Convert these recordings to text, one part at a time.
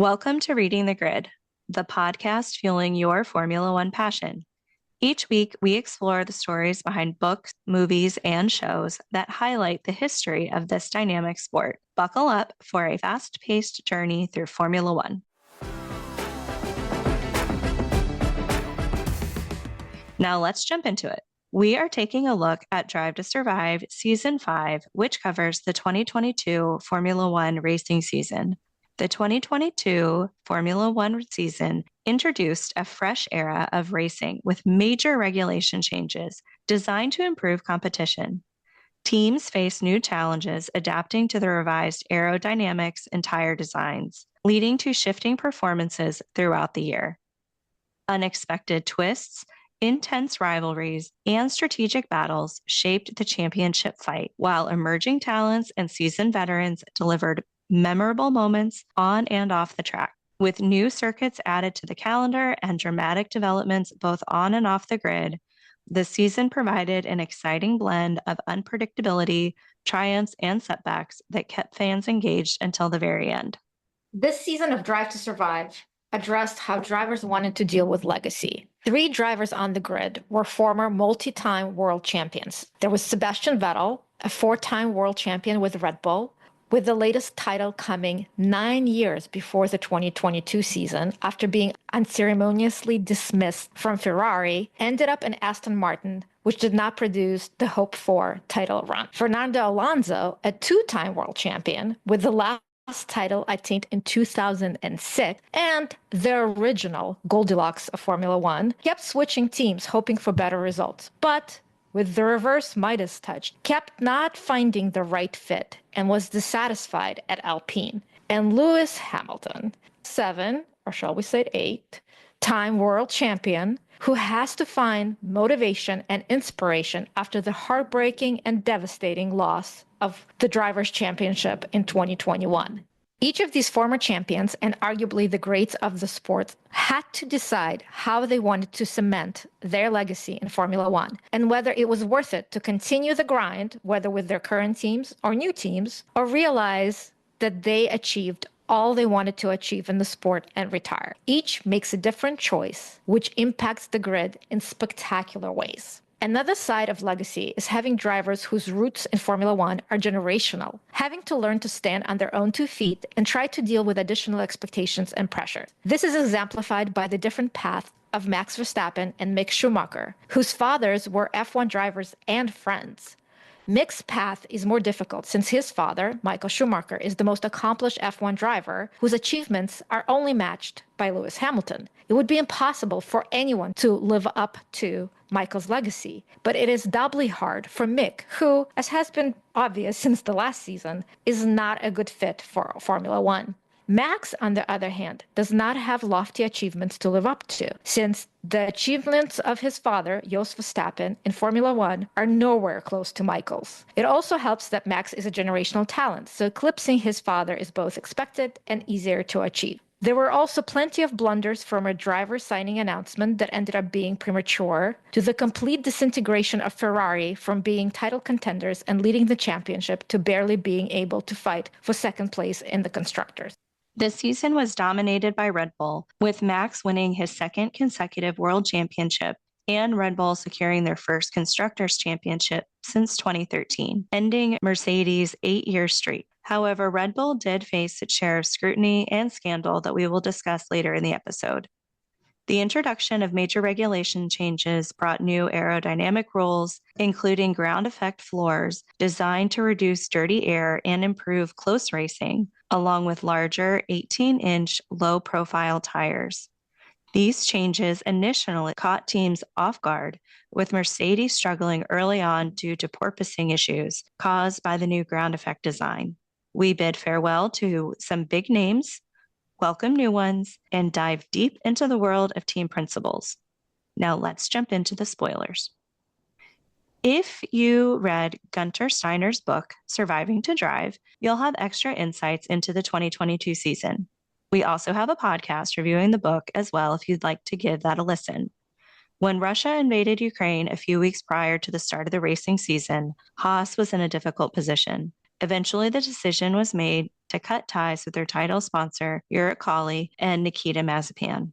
Welcome to Reading the Grid, the podcast fueling your Formula One passion. Each week, we explore the stories behind books, movies, and shows that highlight the history of this dynamic sport. Buckle up for a fast-paced journey through Formula One. Now let's jump into it. We are taking a look at Drive to Survive Season 5, which covers the 2022 Formula One racing season. The 2022 Formula One season introduced a fresh era of racing with major regulation changes designed to improve competition. Teams face new challenges adapting to the revised aerodynamics and tire designs, leading to shifting performances throughout the year. Unexpected twists, intense rivalries, and strategic battles shaped the championship fight, while emerging talents and seasoned veterans delivered memorable moments on and off the track. With new circuits added to the calendar and dramatic developments both on and off the grid, the season provided an exciting blend of unpredictability, triumphs, and setbacks that kept fans engaged until the very end. This season of Drive to Survive addressed how drivers wanted to deal with legacy. 3 drivers on the grid were former multi-time world champions. There was Sebastian Vettel, a 4-time world champion with Red Bull, with the latest title coming 9 years before the 2022 season after being unceremoniously dismissed from Ferrari, ended up in Aston Martin, which did not produce the hoped-for title run. Fernando Alonso, a 2-time world champion, with the last title attained in 2006, and the original Goldilocks of Formula One, kept switching teams hoping for better results. But with the reverse Midas touch, kept not finding the right fit and was dissatisfied at Alpine. And Lewis Hamilton, 7, or shall we say 8-time world champion, who has to find motivation and inspiration after the heartbreaking and devastating loss of the Drivers' Championship in 2021. Each of these former champions, and arguably the greats of the sport, had to decide how they wanted to cement their legacy in Formula One, and whether it was worth it to continue the grind, whether with their current teams or new teams, or realize that they achieved all they wanted to achieve in the sport and retire. Each makes a different choice, which impacts the grid in spectacular ways. Another side of legacy is having drivers whose roots in Formula One are generational, having to learn to stand on their own 2 feet and try to deal with additional expectations and pressure. This is exemplified by the different paths of Max Verstappen and Mick Schumacher, whose fathers were F1 drivers and friends. Mick's path is more difficult since his father, Michael Schumacher, is the most accomplished F1 driver whose achievements are only matched by Lewis Hamilton. It would be impossible for anyone to live up to Michael's legacy, but it is doubly hard for Mick, who, as has been obvious since the last season, is not a good fit for Formula One. Max, on the other hand, does not have lofty achievements to live up to, since the achievements of his father, Jos Verstappen, in Formula One are nowhere close to Michael's. It also helps that Max is a generational talent, so eclipsing his father is both expected and easier to achieve. There were also plenty of blunders from a driver signing announcement that ended up being premature, to the complete disintegration of Ferrari from being title contenders and leading the championship to barely being able to fight for second place in the constructors. This season was dominated by Red Bull, with Max winning his 2nd consecutive world championship and Red Bull securing their first Constructors' Championship since 2013, ending Mercedes' 8-year streak. However, Red Bull did face its share of scrutiny and scandal that we will discuss later in the episode. The introduction of major regulation changes brought new aerodynamic rules, including ground effect floors, designed to reduce dirty air and improve close racing, along with larger 18-inch low-profile tires. These changes initially caught teams off guard, with Mercedes struggling early on due to porpoising issues caused by the new ground effect design. We bid farewell to some big names, welcome new ones, and dive deep into the world of team principles. Now let's jump into the spoilers. If you read Gunther Steiner's book, Surviving to Drive, you'll have extra insights into the 2022 season. We also have a podcast reviewing the book as well if you'd like to give that a listen. When Russia invaded Ukraine a few weeks prior to the start of the racing season, Haas was in a difficult position. Eventually, the decision was made to cut ties with their title sponsor, Uralkali and Nikita Mazepin.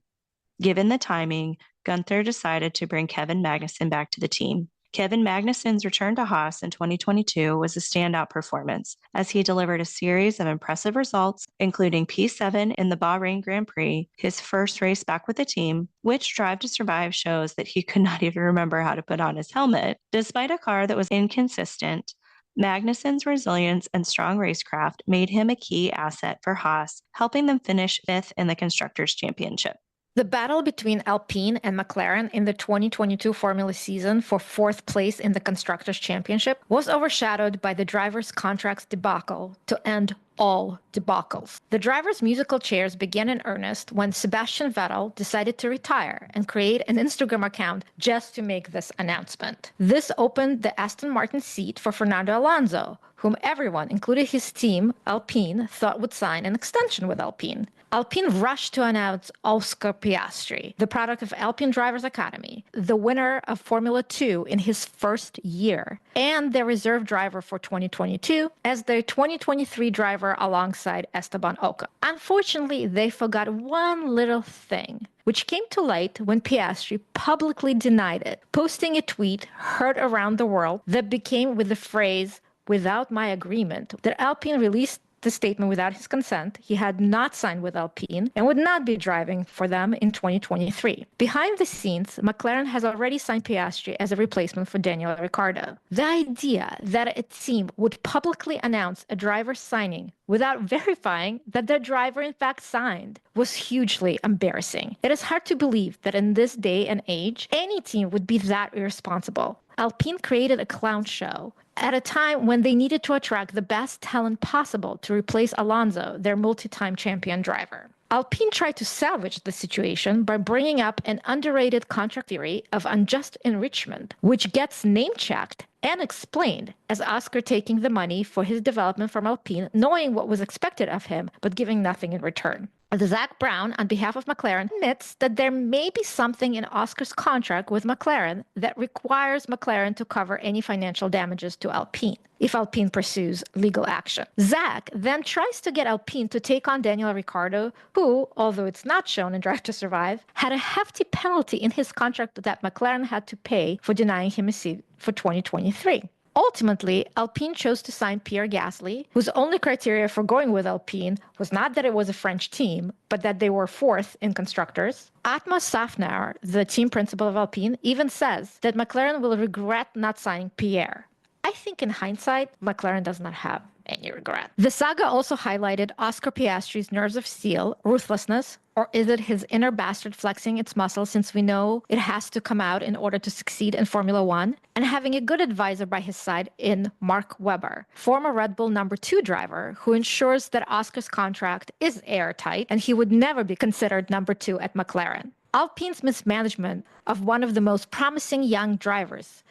Given the timing, Gunther decided to bring Kevin Magnussen back to the team. Kevin Magnussen's return to Haas in 2022 was a standout performance, as he delivered a series of impressive results, including P7 in the Bahrain Grand Prix, his first race back with the team, which Drive to Survive shows that he could not even remember how to put on his helmet. Despite a car that was inconsistent, Magnussen's resilience and strong racecraft made him a key asset for Haas, helping them finish fifth in the Constructors' Championship. The battle between Alpine and McLaren in the 2022 Formula season for fourth place in the Constructors' Championship was overshadowed by the drivers' contracts debacle to end all debacles. The drivers' musical chairs began in earnest when Sebastian Vettel decided to retire and create an Instagram account just to make this announcement. This opened the Aston Martin seat for Fernando Alonso, whom everyone, including his team, Alpine, thought would sign an extension with Alpine. Alpine rushed to announce Oscar Piastri, the product of Alpine Drivers Academy, the winner of Formula 2 in his first year, and their reserve driver for 2022 as their 2023 driver alongside Esteban Ocon. Unfortunately, they forgot one little thing, which came to light when Piastri publicly denied it, posting a tweet heard around the world that became with the phrase, "Without my agreement," that Alpine released the statement without his consent. He had not signed with Alpine and would not be driving for them in 2023. Behind the scenes, McLaren has already signed Piastri as a replacement for Daniel Ricciardo. The idea that a team would publicly announce a driver signing without verifying that the driver in fact signed was hugely embarrassing. It is hard to believe that in this day and age, any team would be that irresponsible. Alpine created a clown show at a time when they needed to attract the best talent possible to replace Alonso, their multi-time champion driver. Alpine tried to salvage the situation by bringing up an underrated contract theory of unjust enrichment, which gets name-checked and explained as Oscar taking the money for his development from Alpine, knowing what was expected of him, but giving nothing in return. Zach Brown, on behalf of McLaren, admits that there may be something in Oscar's contract with McLaren that requires McLaren to cover any financial damages to Alpine if Alpine pursues legal action. Zach then tries to get Alpine to take on Daniel Ricciardo, who, although it's not shown in Drive to Survive, had a hefty penalty in his contract that McLaren had to pay for denying him a seat for 2023. Ultimately, Alpine chose to sign Pierre Gasly, whose only criteria for going with Alpine was not that it was a French team, but that they were fourth in constructors. Atma Safnar, the team principal of Alpine, even says that McLaren will regret not signing Pierre. I think in hindsight, McLaren does not have any regret. The saga also highlighted Oscar Piastri's nerves of steel, ruthlessness, or is it his inner bastard flexing its muscles since we know it has to come out in order to succeed in Formula One, and having a good advisor by his side in Mark Webber, former Red Bull number 2 driver, who ensures that Oscar's contract is airtight and he would never be considered number 2 at McLaren. Alpine's mismanagement of one of the most promising young drivers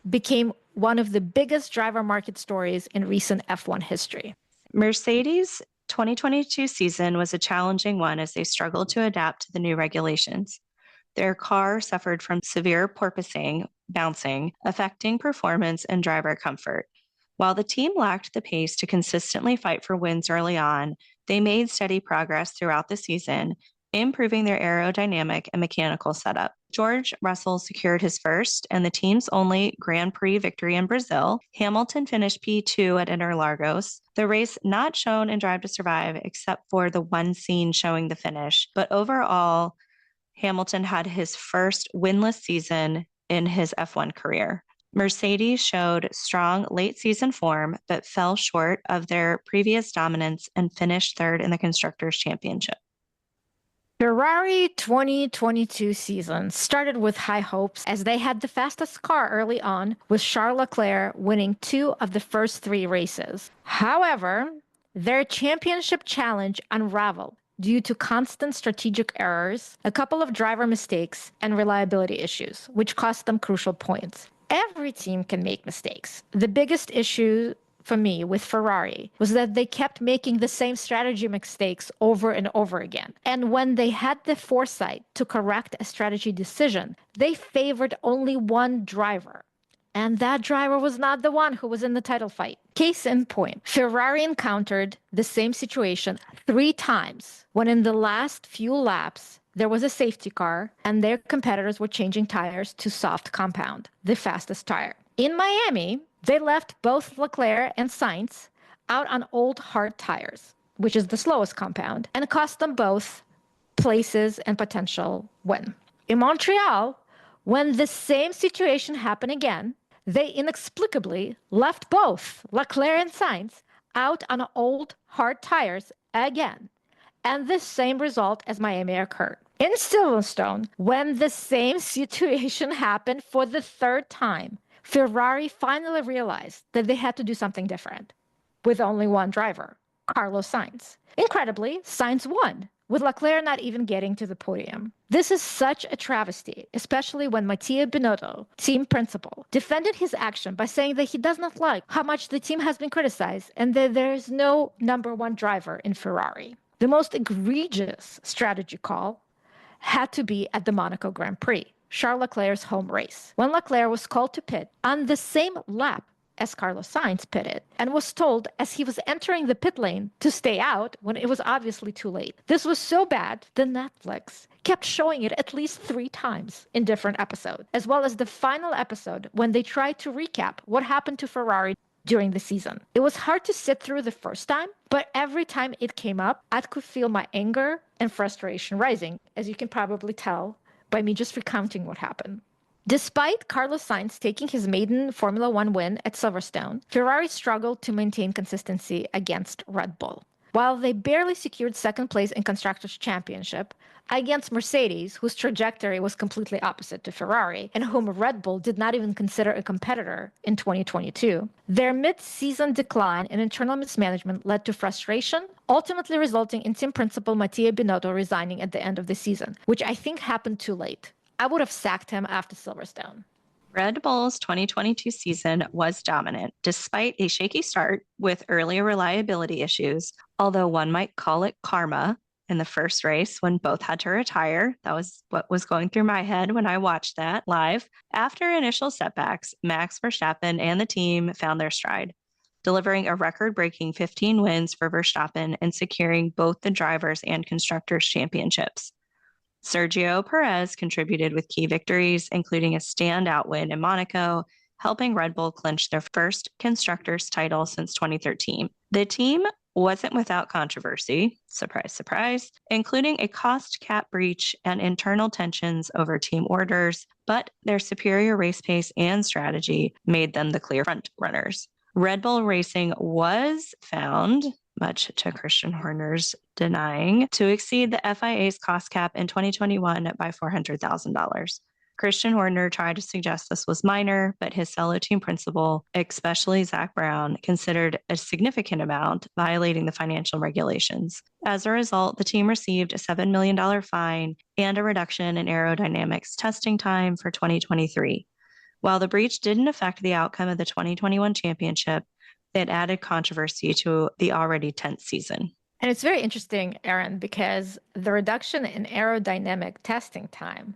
became one of the biggest driver market stories in recent F1 history. Mercedes' 2022 season was a challenging one as they struggled to adapt to the new regulations. Their car suffered from severe porpoising, bouncing, affecting performance and driver comfort. While the team lacked the pace to consistently fight for wins early on, they made steady progress throughout the season, improving their aerodynamic and mechanical setup. George Russell secured his first and the team's only Grand Prix victory in Brazil. Hamilton finished P2 at Interlagos, the race not shown in Drive to Survive except for the one scene showing the finish. But overall, Hamilton had his first winless season in his F1 career. Mercedes showed strong late season form, but fell short of their previous dominance and finished third in the Constructors' Championship. Ferrari 2022 season started with high hopes as they had the fastest car early on, with Charles Leclerc winning 2 of the first 3 races. However, their championship challenge unraveled due to constant strategic errors, a couple of driver mistakes, and reliability issues, which cost them crucial points. Every team can make mistakes. The biggest issue for me with Ferrari was that they kept making the same strategy mistakes over and over again. And when they had the foresight to correct a strategy decision, they favored only one driver. And that driver was not the one who was in the title fight. Case in point, Ferrari encountered the same situation 3 times when in the last few laps, there was a safety car and their competitors were changing tires to soft compound, the fastest tire. In Miami, they left both Leclerc and Sainz out on old hard tires, which is the slowest compound, and cost them both places and potential win. In Montreal, when the same situation happened again, they inexplicably left both Leclerc and Sainz out on old hard tires again. And the same result as Miami occurred. In Silverstone, when the same situation happened for the 3rd time, Ferrari finally realized that they had to do something different with only one driver, Carlos Sainz. Incredibly, Sainz won, with Leclerc not even getting to the podium. This is such a travesty, especially when Mattia Binotto, team principal, defended his action by saying that he does not like how much the team has been criticized and that there is no number 1 driver in Ferrari. The most egregious strategy call had to be at the Monaco Grand Prix, Charles Leclerc's home race, when Leclerc was called to pit on the same lap as Carlos Sainz pitted and was told as he was entering the pit lane to stay out when it was obviously too late. This was so bad that Netflix kept showing it at least 3 times in different episodes, as well as the final episode when they tried to recap what happened to Ferrari during the season. It was hard to sit through the first time, but every time it came up, I could feel my anger and frustration rising, as you can probably tell by me just recounting what happened. Despite Carlos Sainz taking his maiden Formula One win at Silverstone, Ferrari struggled to maintain consistency against Red Bull. While they barely secured 2nd place in Constructors' Championship against Mercedes, whose trajectory was completely opposite to Ferrari, and whom Red Bull did not even consider a competitor in 2022, their mid-season decline and internal mismanagement led to frustration, ultimately resulting in team principal Mattia Binotto resigning at the end of the season, which I think happened too late. I would have sacked him after Silverstone. Red Bull's 2022 season was dominant, despite a shaky start with early reliability issues, although one might call it karma. In the first race, when both had to retire, that was what was going through my head when I watched that live. After initial setbacks, Max Verstappen and the team found their stride, delivering a record-breaking 15 wins for Verstappen and securing both the drivers' and constructors' championships. Sergio Perez contributed with key victories, including a standout win in Monaco, helping Red Bull clinch their first constructors' title since 2013. The team wasn't without controversy, surprise, surprise, including a cost cap breach and internal tensions over team orders, but their superior race pace and strategy made them the clear front runners. Red Bull Racing was found, much to Christian Horner's denying, to exceed the FIA's cost cap in 2021 by $400,000. Christian Horner tried to suggest this was minor, but his fellow team principal, especially Zach Brown, considered a significant amount, violating the financial regulations. As a result, the team received a $7 million fine and a reduction in aerodynamics testing time for 2023. While the breach didn't affect the outcome of the 2021 championship, it added controversy to the already tense season. And it's very interesting, Erin, because the reduction in aerodynamic testing time,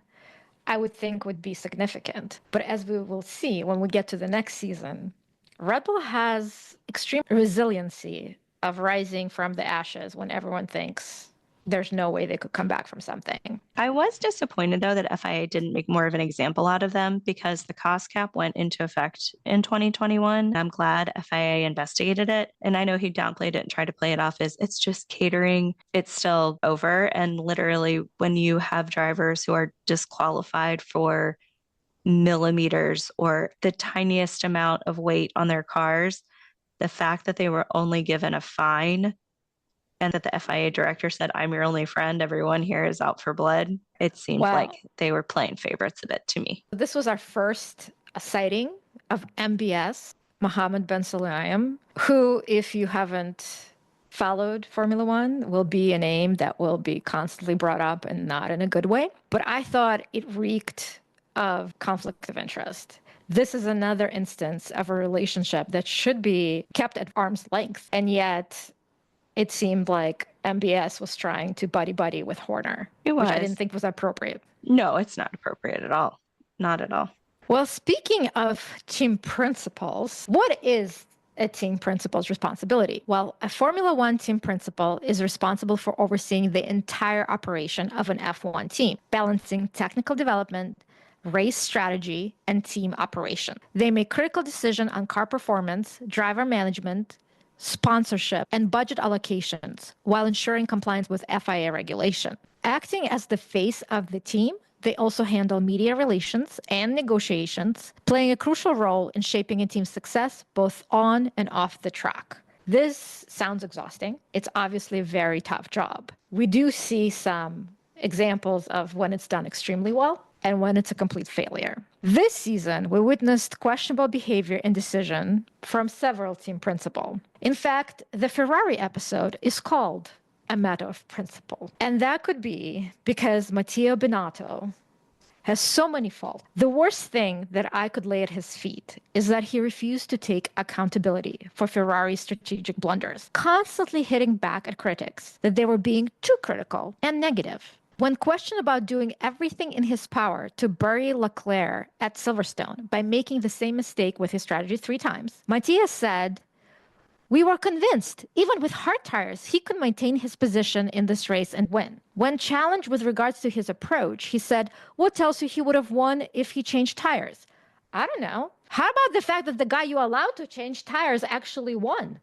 I would think would be significant. But as we will see when we get to the next season, Red Bull has extreme resiliency of rising from the ashes when everyone thinks there's no way they could come back from something. I was disappointed, though, that FIA didn't make more of an example out of them because the cost cap went into effect in 2021. I'm glad FIA investigated it. And I know he downplayed it and tried to play it off as it's just catering. It's still over. And literally, when you have drivers who are disqualified for millimeters or the tiniest amount of weight on their cars, the fact that they were only given a fine and that the FIA director said, "I'm your only friend, everyone here is out for blood," it seemed like they were playing favorites a bit to me. This was our first sighting of MBS, Mohammed Ben Sulayem, who, if you haven't followed Formula One, will be a name that will be constantly brought up and not in a good way. But I thought it reeked of conflict of interest. This is another instance of a relationship that should be kept at arm's length, and yet it seemed like MBS was trying to buddy-buddy with Horner, which I didn't think was appropriate. No, it's not appropriate at all. Not at all. Well, speaking of team principals, what is a team principal's responsibility? Well, a Formula One team principal is responsible for overseeing the entire operation of an F1 team, balancing technical development, race strategy, and team operation. They make critical decisions on car performance, driver management, sponsorship, and budget allocations while ensuring compliance with FIA regulation. Acting as the face of the team, they also handle media relations and negotiations, playing a crucial role in shaping a team's success both on and off the track. This sounds exhausting. It's obviously a very tough job. We do see some examples of when it's done extremely well and when it's a complete failure. This season, we witnessed questionable behavior and decision from several team principals. In fact, the Ferrari episode is called a matter of principle. And that could be because Matteo Binotto has so many faults. The worst thing that I could lay at his feet is that he refused to take accountability for Ferrari's strategic blunders, constantly hitting back at critics that they were being too critical and negative. When questioned about doing everything in his power to bury Leclerc at Silverstone by making the same mistake with his strategy 3 times, Matthias said, "We were convinced, even with hard tires, he could maintain his position in this race and win." When challenged with regards to his approach, he said, "What tells you he would have won if he changed tires?" I don't know. How about the fact that the guy you allowed to change tires actually won?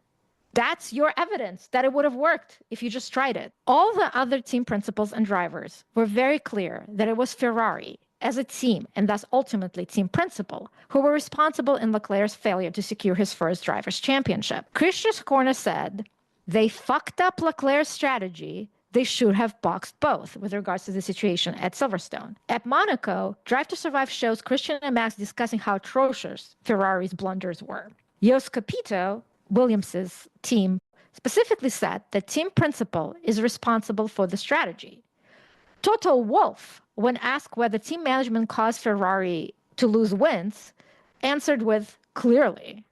That's your evidence that it would have worked if you just tried it. All the other team principals and drivers were very clear that it was Ferrari as a team, and thus ultimately team principal, who were responsible in Leclerc's failure to secure his first driver's championship. Christian Horner said, "They fucked up Leclerc's strategy. They should have boxed both with regards to the situation at Silverstone." At Monaco, Drive to Survive shows Christian and Max discussing how atrocious Ferrari's blunders were. Jos Capito, Williams's team, specifically said that team principal is responsible for the strategy. Toto Wolff, when asked whether team management caused Ferrari to lose wins, answered with "clearly."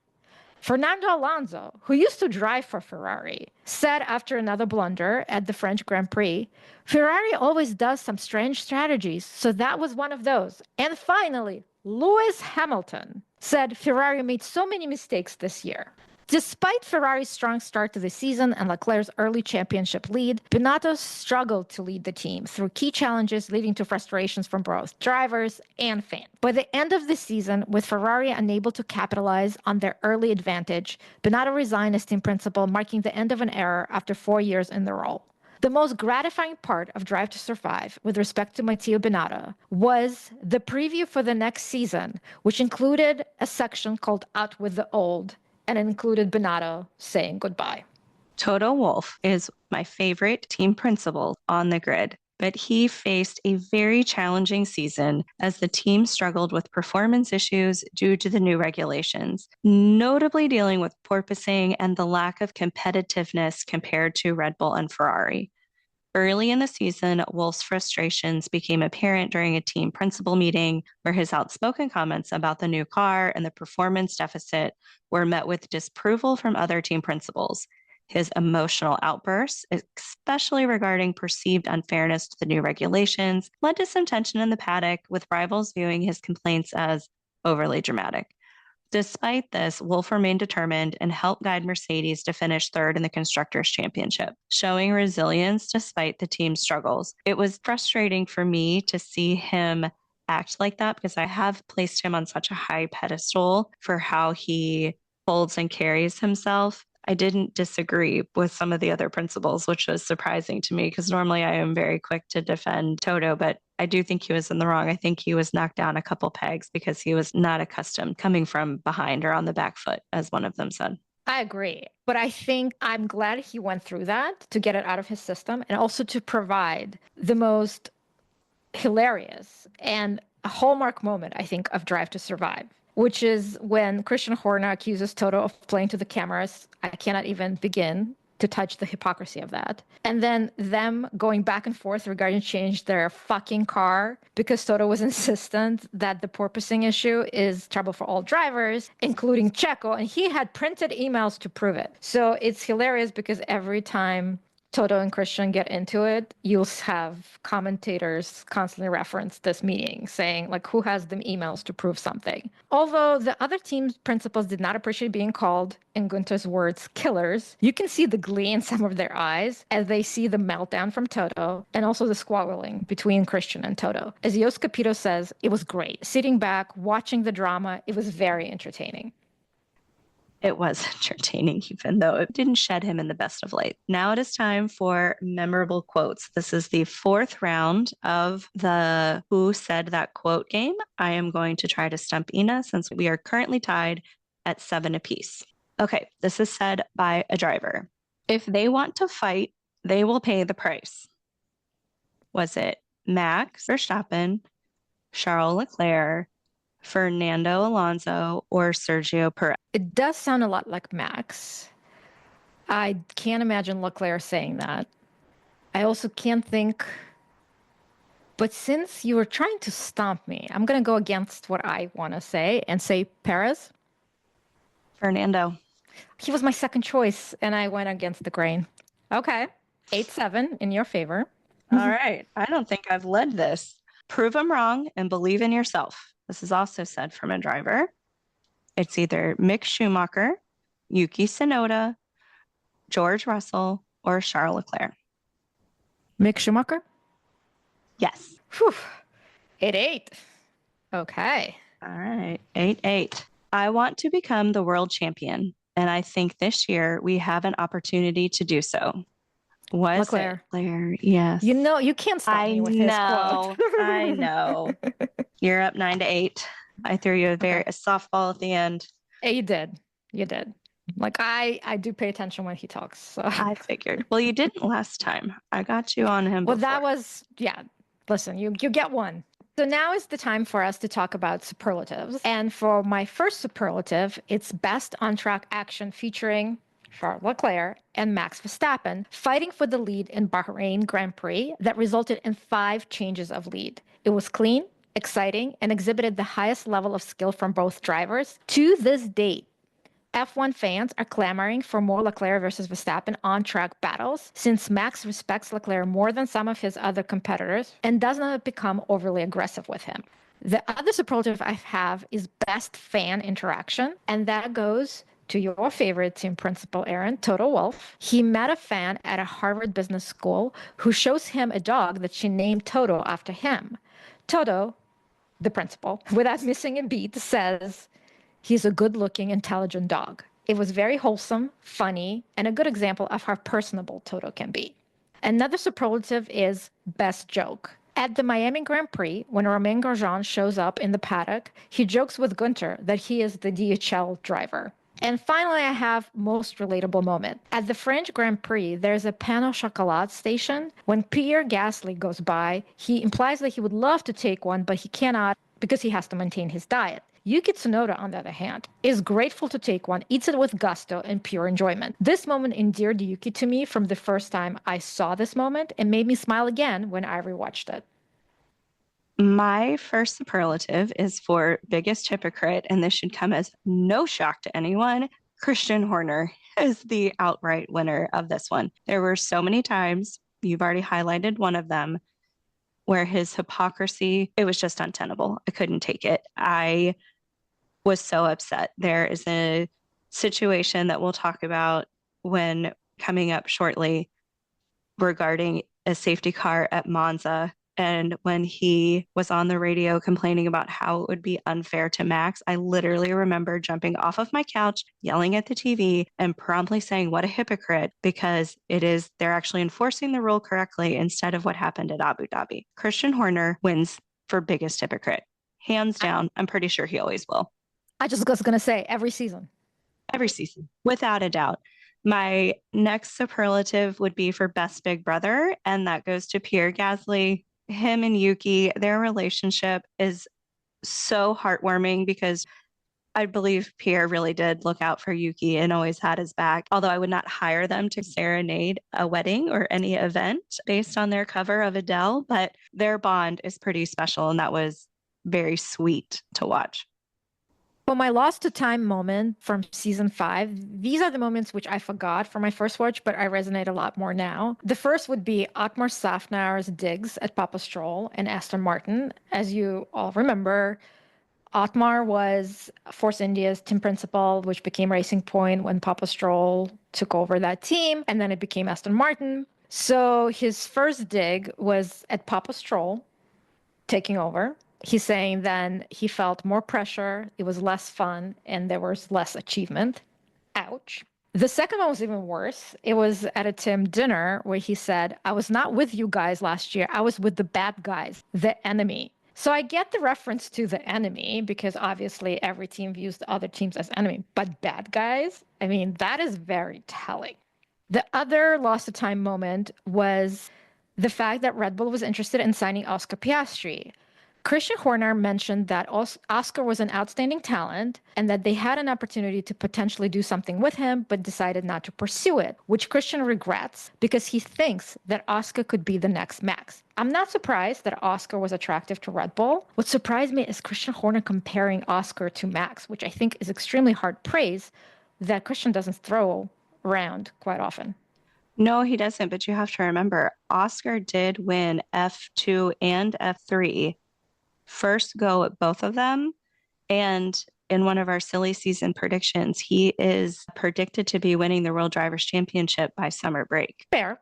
Fernando Alonso, who used to drive for Ferrari, said after another blunder at the French Grand Prix, "Ferrari always does some strange strategies, so that was one of those." And finally, Lewis Hamilton said Ferrari made so many mistakes this year. Despite Ferrari's strong start to the season and Leclerc's early championship lead, Binotto struggled to lead the team through key challenges leading to frustrations from both drivers and fans. By the end of the season, with Ferrari unable to capitalize on their early advantage, Binotto resigned as team principal, marking the end of an era after 4 years in the role. The most gratifying part of Drive to Survive with respect to Matteo Binotto was the preview for the next season, which included a section called Out with the Old, and included Binotto saying goodbye. Toto Wolff is my favorite team principal on the grid, but he faced a very challenging season as the team struggled with performance issues due to the new regulations, notably dealing with porpoising and the lack of competitiveness compared to Red Bull and Ferrari. Early in the season, Wolff's frustrations became apparent during a team principal meeting where his outspoken comments about the new car and the performance deficit were met with disapproval from other team principals. His emotional outbursts, especially regarding perceived unfairness to the new regulations, led to some tension in the paddock, with rivals viewing his complaints as overly dramatic. Despite this, Wolff remained determined and helped guide Mercedes to finish third in the Constructors' Championship, showing resilience despite the team's struggles. It was frustrating for me to see him act like that because I have placed him on such a high pedestal for how he holds and carries himself. I didn't disagree with some of the other principles, which was surprising to me because normally I am very quick to defend Toto, but I do think he was in the wrong. I think he was knocked down a couple pegs because he was not accustomed coming from behind or on the back foot, as one of them said. I agree. But I think I'm glad he went through that to get it out of his system and also to provide the most hilarious and a hallmark moment, I think, of Drive to Survive, which is when Christian Horner accuses Toto of playing to the cameras. I cannot even begin to touch the hypocrisy of that. And then them going back and forth regarding change their fucking car because Toto was insistent that the porpoising issue is trouble for all drivers, including Checo, and he had printed emails to prove it. So it's hilarious because every time Toto and Christian get into it, you'll have commentators constantly reference this meeting, saying, like, who has the emails to prove something? Although the other team's principals did not appreciate being called, in Gunter's words, killers, you can see the glee in some of their eyes as they see the meltdown from Toto and also the squabbling between Christian and Toto. As Jos Capito says, it was great. Sitting back, watching the drama, it was very entertaining. It was entertaining, even though it didn't shed him in the best of light. Now it is time for memorable quotes. This is the fourth round of the Who Said That Quote game. I am going to try to stump Inna since we are currently tied at 7 apiece. Okay, this is said by a driver. If they want to fight, they will pay the price. Was it Max Verstappen, Charles Leclerc, Fernando Alonso, or Sergio Perez? It does sound a lot like Max. I can't imagine Leclerc saying that. I also can't think. But since you were trying to stomp me, I'm going to go against what I want to say and say Perez. Fernando. He was my second choice, and I went against the grain. Okay. 8-7 in your favor. All right. I don't think I've led this. Prove them wrong and believe in yourself. This is also said from a driver. It's either Mick Schumacher, Yuki Tsunoda, George Russell, or Charles Leclerc. Mick Schumacher? Yes. Whew. 8-8. Okay. All right. 8-8. I want to become the world champion, and I think this year we have an opportunity to do so. Was Leclerc. Leclerc? Yes. You know, you can't stop me with his quote. I know. You're up 9-8. I threw you a softball at the end. Yeah, you did. You did. Like I do pay attention when he talks. So. I figured. Well, you didn't last time. I got you on him. Well, before. that was, yeah. Listen, you get one. So now is the time for us to talk about superlatives. And for my first superlative, it's best on-track action featuring Charles Leclerc and Max Verstappen fighting for the lead in Bahrain Grand Prix that resulted in 5 changes of lead. It was clean, exciting, and exhibited the highest level of skill from both drivers. To this date, F1 fans are clamoring for more Leclerc versus Verstappen on-track battles since Max respects Leclerc more than some of his other competitors and does not become overly aggressive with him. The other superlative I have is best fan interaction, and that goes to your favorite team principal, Erin, Toto Wolff. He met a fan at a Harvard Business School who shows him a dog that she named Toto after him. Toto, the principal, without missing a beat, says he's a good-looking, intelligent dog. It was very wholesome, funny, and a good example of how personable Toto can be. Another superlative is best joke. At the Miami Grand Prix, when Romain Grosjean shows up in the paddock, he jokes with Gunter that he is the DHL driver. And finally, I have most relatable moment. At the French Grand Prix, there's a pain au chocolat station. When Pierre Gasly goes by, he implies that he would love to take one, but he cannot because he has to maintain his diet. Yuki Tsunoda, on the other hand, is grateful to take one, eats it with gusto and pure enjoyment. This moment endeared Yuki to me from the first time I saw this moment and made me smile again when I rewatched it. My first superlative is for biggest hypocrite, and this should come as no shock to anyone. Christian Horner is the outright winner of this one. There were so many times, you've already highlighted one of them, where his hypocrisy, it was just untenable. I couldn't take it. I was so upset. There is a situation that we'll talk about when coming up shortly regarding a safety car at Monza. And when he was on the radio complaining about how it would be unfair to Max, I literally remember jumping off of my couch, yelling at the TV, and promptly saying, what a hypocrite, because they're actually enforcing the rule correctly instead of what happened at Abu Dhabi. Christian Horner wins for biggest hypocrite. Hands down. I'm pretty sure he always will. I just was going to say every season. Every season, without a doubt. My next superlative would be for best big brother, and that goes to Pierre Gasly. Him and Yuki, their relationship is so heartwarming because I believe Pierre really did look out for Yuki and always had his back. Although I would not hire them to serenade a wedding or any event based on their cover of Adele, but their bond is pretty special, and that was very sweet to watch. But my lost to time moment from season 5, these are the moments which I forgot from my first watch, but I resonate a lot more now. The first would be Otmar Safnauer's digs at Papa Stroll and Aston Martin. As you all remember, Otmar was Force India's team principal, which became Racing Point when Papa Stroll took over that team, and then it became Aston Martin. So his first dig was at Papa Stroll taking over. He's saying then he felt more pressure, it was less fun, and there was less achievement. Ouch. The second one was even worse. It was at a team dinner where he said, I was not with you guys last year. I was with the bad guys, the enemy. So I get the reference to the enemy because obviously every team views the other teams as enemy, but bad guys, I mean, that is very telling. The other lost to time moment was the fact that Red Bull was interested in signing Oscar Piastri. Christian Horner mentioned that Oscar was an outstanding talent and that they had an opportunity to potentially do something with him, but decided not to pursue it, which Christian regrets because he thinks that Oscar could be the next Max. I'm not surprised that Oscar was attractive to Red Bull. What surprised me is Christian Horner comparing Oscar to Max, which I think is extremely hard praise that Christian doesn't throw around quite often. No, he doesn't, but you have to remember, Oscar did win F2 and F3, first go at both of them. And in one of our silly season predictions, he is predicted to be winning the World Drivers' Championship by summer break. Fair.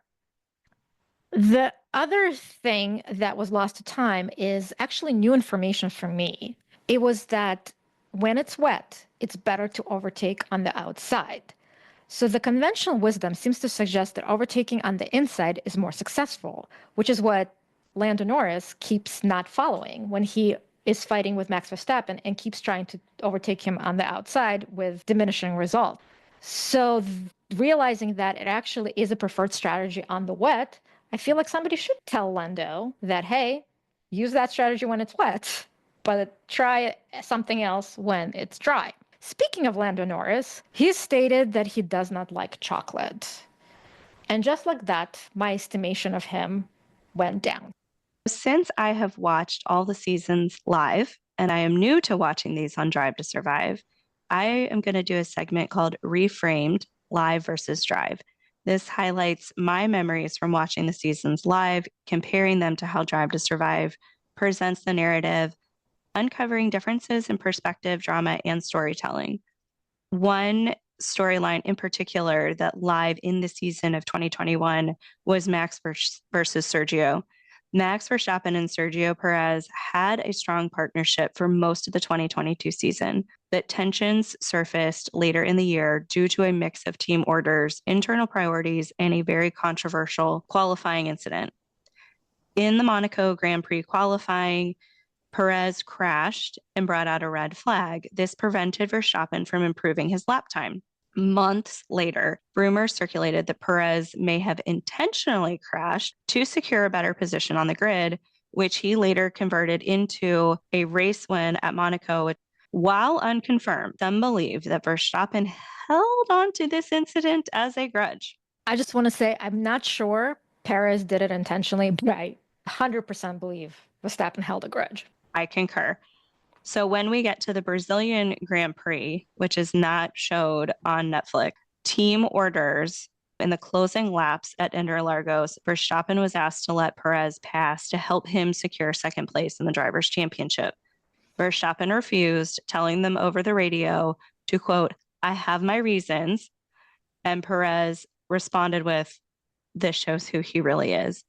The other thing that was lost to time is actually new information for me. It was that when it's wet, it's better to overtake on the outside. So the conventional wisdom seems to suggest that overtaking on the inside is more successful, which is what Lando Norris keeps not following when he is fighting with Max Verstappen and keeps trying to overtake him on the outside with diminishing result. So realizing that it actually is a preferred strategy on the wet, I feel like somebody should tell Lando that, hey, use that strategy when it's wet, but try something else when it's dry. Speaking of Lando Norris, he stated that he does not like chocolate. And just like that, my estimation of him went down. Since I have watched all the seasons live, and I am new to watching these on Drive to Survive, I am going to do a segment called Reframed Live versus Drive. This highlights my memories from watching the seasons live, comparing them to how Drive to Survive presents the narrative, uncovering differences in perspective, drama, and storytelling. One storyline in particular that live in the season of 2021 was Max versus Sergio. Max Verstappen and Sergio Perez had a strong partnership for most of the 2022 season, but tensions surfaced later in the year due to a mix of team orders, internal priorities, and a very controversial qualifying incident. In the Monaco Grand Prix qualifying, Perez crashed and brought out a red flag. This prevented Verstappen from improving his lap time. Months later, rumors circulated that Perez may have intentionally crashed to secure a better position on the grid, which he later converted into a race win at Monaco. While unconfirmed, some believe that Verstappen held on to this incident as a grudge. I just want to say I'm not sure Perez did it intentionally, but I 100% believe Verstappen held a grudge. I concur. So when we get to the Brazilian Grand Prix, which is not showed on Netflix, team orders in the closing laps at Interlagos, Verstappen was asked to let Perez pass to help him secure second place in the Drivers' Championship. Verstappen refused, telling them over the radio to, quote, I have my reasons. And Perez responded with, this shows who he really is.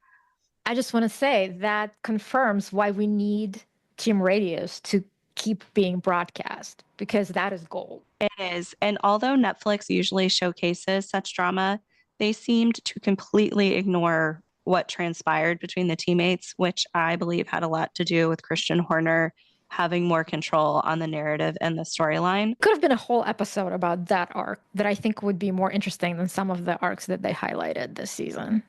I just want to say that confirms why we need team radios to keep being broadcast, because that is gold. It is. And although Netflix usually showcases such drama, they seemed to completely ignore what transpired between the teammates, which I believe had a lot to do with Christian Horner having more control on the narrative and the storyline. Could have been a whole episode about that arc that I think would be more interesting than some of the arcs that they highlighted this season.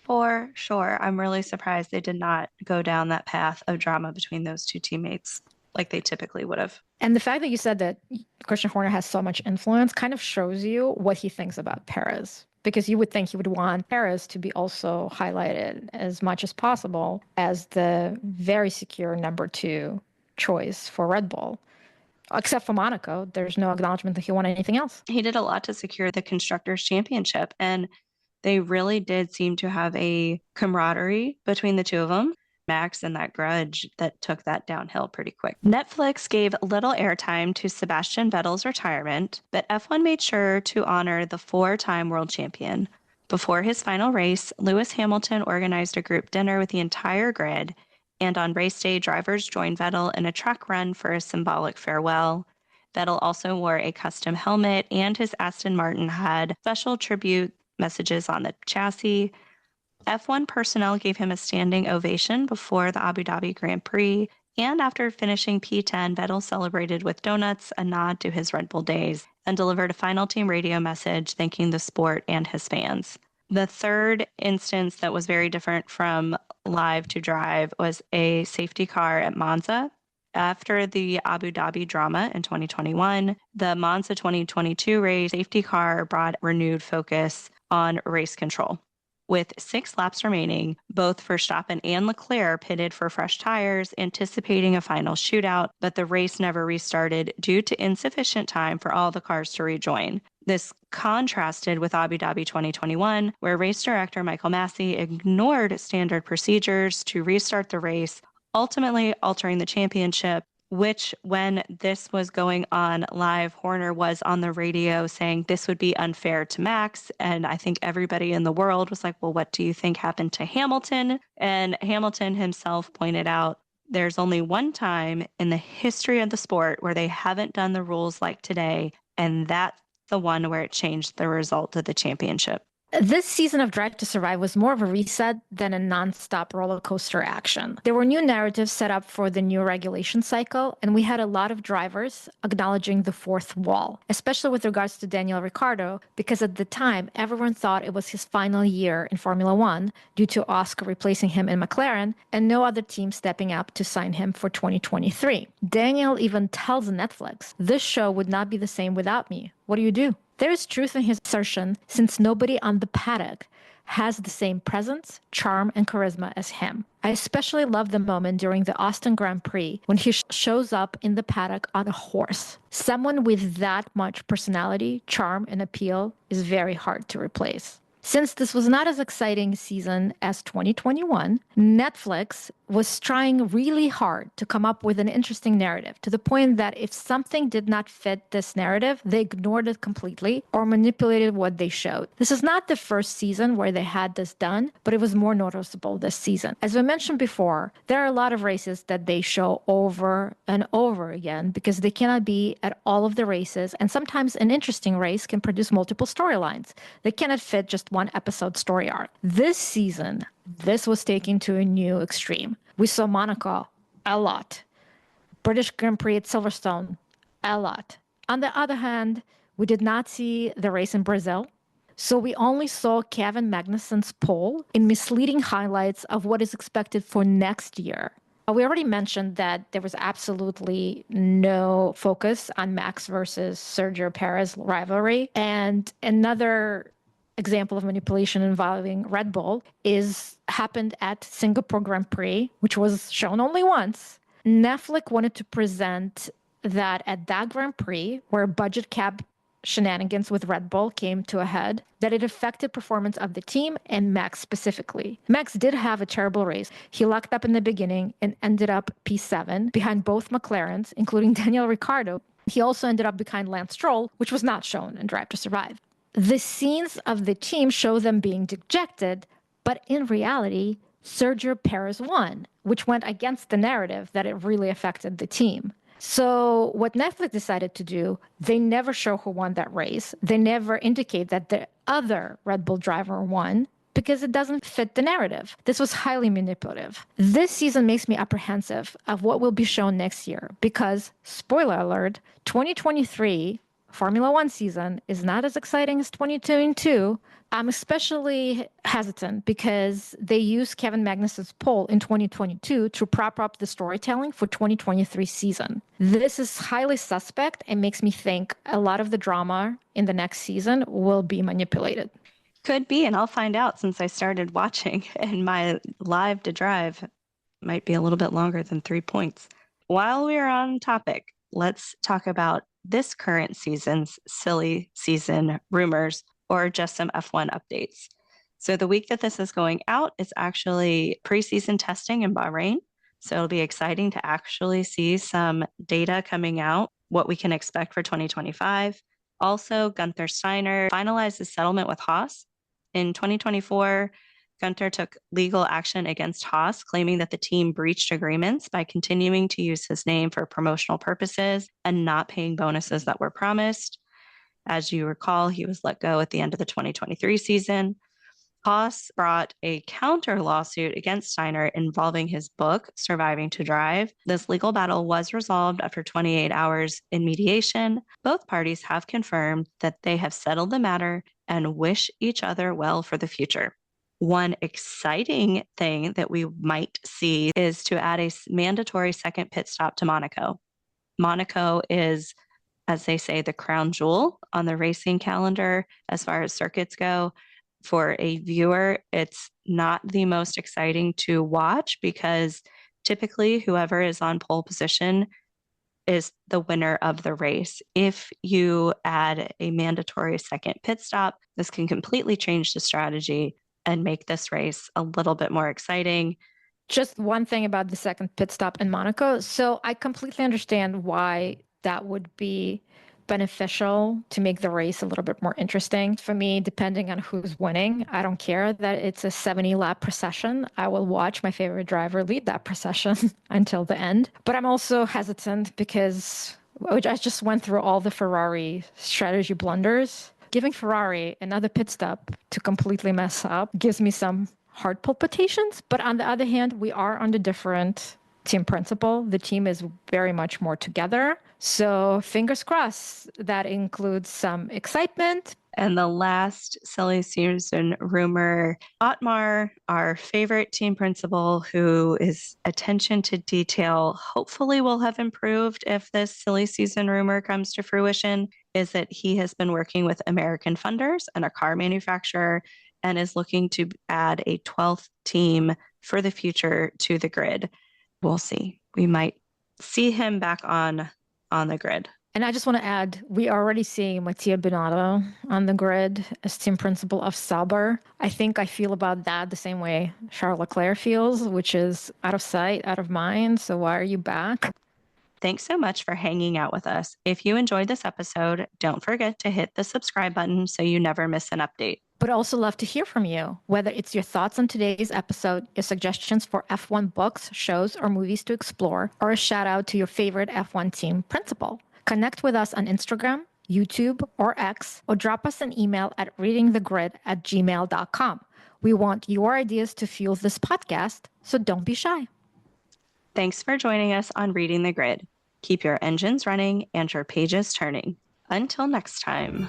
For sure. I'm really surprised they did not go down that path of drama between those two teammates like they typically would have. And the fact that you said that Christian Horner has so much influence kind of shows you what he thinks about Perez. Because you would think he would want Perez to be also highlighted as much as possible as the very secure number 2 choice for Red Bull. Except for Monaco, there's no acknowledgement that he won anything else. He did a lot to secure the Constructors' Championship, and they really did seem to have a camaraderie between the two of them. Max and that grudge that took that downhill pretty quick. Netflix gave little airtime to Sebastian Vettel's retirement, but F1 made sure to honor the four-time world champion. Before his final race, Lewis Hamilton organized a group dinner with the entire grid, and on race day, drivers joined Vettel in a truck run for a symbolic farewell. Vettel also wore a custom helmet, and his Aston Martin had special tribute messages on the chassis. F1 personnel gave him a standing ovation before the Abu Dhabi Grand Prix, and after finishing P10, Vettel celebrated with donuts, a nod to his Red Bull days, and delivered a final team radio message thanking the sport and his fans. The third instance that was very different from live to drive was a safety car at Monza. After the Abu Dhabi drama in 2021, the Monza 2022 race safety car brought renewed focus on race control. With 6 laps remaining, both Verstappen and Leclerc pitted for fresh tires, anticipating a final shootout, but the race never restarted due to insufficient time for all the cars to rejoin. This contrasted with Abu Dhabi 2021, where race director Michael Massey ignored standard procedures to restart the race, ultimately altering the championship, which when this was going on live, Horner was on the radio saying this would be unfair to Max. And I think everybody in the world was like, well, what do you think happened to Hamilton? And Hamilton himself pointed out there's only one time in the history of the sport where they haven't done the rules like today. And that's the one where it changed the result of the championship. This season of Drive to Survive was more of a reset than a nonstop roller coaster action. There were new narratives set up for the new regulation cycle, and we had a lot of drivers acknowledging the fourth wall, especially with regards to Daniel Ricciardo, because at the time, everyone thought it was his final year in Formula One due to Oscar replacing him in McLaren and no other team stepping up to sign him for 2023. Daniel even tells Netflix, "This show would not be the same without me. What do you do?" There is truth in his assertion, since nobody on the paddock has the same presence, charm, and charisma as him. I especially love the moment during the Austin Grand Prix when he shows up in the paddock on a horse. Someone with that much personality, charm, and appeal is very hard to replace. Since this was not as exciting a season as 2021, Netflix was trying really hard to come up with an interesting narrative, to the point that if something did not fit this narrative, they ignored it completely or manipulated what they showed. This is not the first season where they had this done, but it was more noticeable this season. As we mentioned before, there are a lot of races that they show over and over again because they cannot be at all of the races, and sometimes an interesting race can produce multiple storylines. They cannot fit just one episode story arc. This season, this was taken to a new extreme. We saw Monaco a lot. British Grand Prix at Silverstone a lot. On the other hand, we did not see the race in Brazil. So we only saw Kevin Magnussen's pole in misleading highlights of what is expected for next year. We already mentioned that there was absolutely no focus on Max versus Sergio Perez rivalry. And another example of manipulation involving Red Bull happened at Singapore Grand Prix, which was shown only once. Netflix wanted to present that at that Grand Prix, where budget cap shenanigans with Red Bull came to a head, that it affected performance of the team and Max specifically. Max did have a terrible race. He locked up in the beginning and ended up P7 behind both McLarens, including Daniel Ricciardo. He also ended up behind Lance Stroll, which was not shown in Drive to Survive. The scenes of the team show them being dejected, but in reality, Sergio Perez won, which went against the narrative that it really affected the team. So what Netflix decided to do, they never show who won that race. They never indicate that the other Red Bull driver won because it doesn't fit the narrative. This was highly manipulative. This season makes me apprehensive of what will be shown next year because, spoiler alert, 2023 Formula One season is not as exciting as 2022. I'm especially hesitant because they used Kevin Magnussen's pole in 2022 to prop up the storytelling for 2023 season. This is highly suspect and makes me think a lot of the drama in the next season will be manipulated. Could be, and I'll find out since I started watching, and my live to drive might be a little bit longer than 3 points. While we are on topic, let's talk about this current season's silly season rumors or just some F1 updates. So the week that this is going out is actually preseason testing in Bahrain. So it'll be exciting to actually see some data coming out, what we can expect for 2025. Also, Gunther Steiner finalized his settlement with Haas. In 2024, Gunther took legal action against Haas, claiming that the team breached agreements by continuing to use his name for promotional purposes and not paying bonuses that were promised. As you recall, he was let go at the end of the 2023 season. Haas brought a counter lawsuit against Steiner involving his book, Surviving to Drive. This legal battle was resolved after 28 hours in mediation. Both parties have confirmed that they have settled the matter and wish each other well for the future. One exciting thing that we might see is to add a mandatory second pit stop to Monaco. Monaco is, as they say, the crown jewel on the racing calendar as far as circuits go. For a viewer, it's not the most exciting to watch because typically whoever is on pole position is the winner of the race. If you add a mandatory second pit stop, this can completely change the strategy and make this race a little bit more exciting. Just one thing about the second pit stop in Monaco. So I completely understand why that would be beneficial to make the race a little bit more interesting. For me, depending on who's winning, I don't care that it's a 70-lap procession. I will watch my favorite driver lead that procession until the end. But I'm also hesitant because I just went through all the Ferrari strategy blunders. Giving Ferrari another pit stop to completely mess up gives me some heart palpitations. But on the other hand, we are under different team principle. The team is very much more together. So fingers crossed, that includes some excitement. And the last silly season rumor, Otmar, our favorite team principal, who is attention to detail, hopefully will have improved if this silly season rumor comes to fruition, is that he has been working with American funders and a car manufacturer and is looking to add a 12th team for the future to the grid. We'll see. We might see him back on the grid. And I just want to add, we are already seeing Mattia Binotto on the grid as team principal of Sauber. I think I feel about that the same way Charles Leclerc feels, which is out of sight, out of mind. So why are you back? Thanks so much for hanging out with us. If you enjoyed this episode, don't forget to hit the subscribe button so you never miss an update. But also love to hear from you, whether it's your thoughts on today's episode, your suggestions for F1 books, shows, or movies to explore, or a shout out to your favorite F1 team principal. Connect with us on Instagram, YouTube, or X, or drop us an email at readingthegrid@gmail.com. We want your ideas to fuel this podcast, so don't be shy. Thanks for joining us on Reading the Grid. Keep your engines running and your pages turning. Until next time.